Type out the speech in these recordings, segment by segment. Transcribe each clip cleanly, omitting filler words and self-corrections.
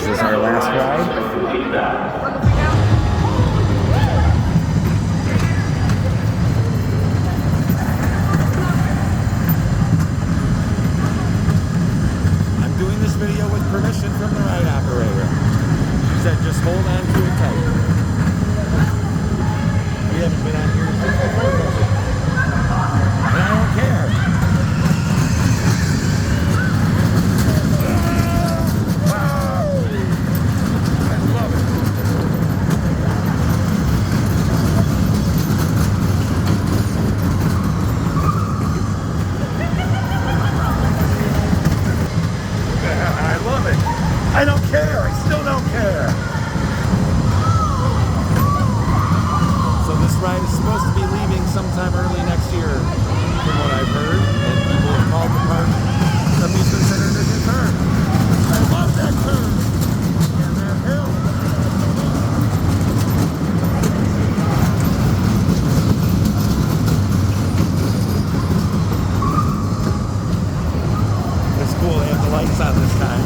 is our last ride. I'm doing this video with permission from the ride operator. She said just hold on to it tight. We haven't been on here since before COVID. And I don't care. I don't care. I still don't care. So this ride is supposed to be leaving sometime early next year, from what I've heard, and people have called the park amusement center to confirm. I love that turn and that hill. It's cool they have the lights on this time.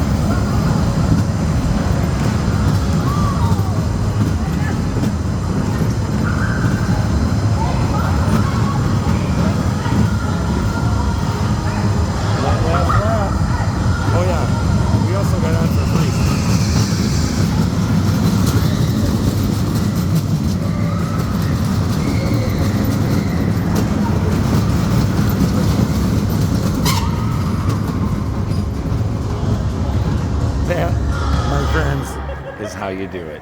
That, my friends, is how you do it.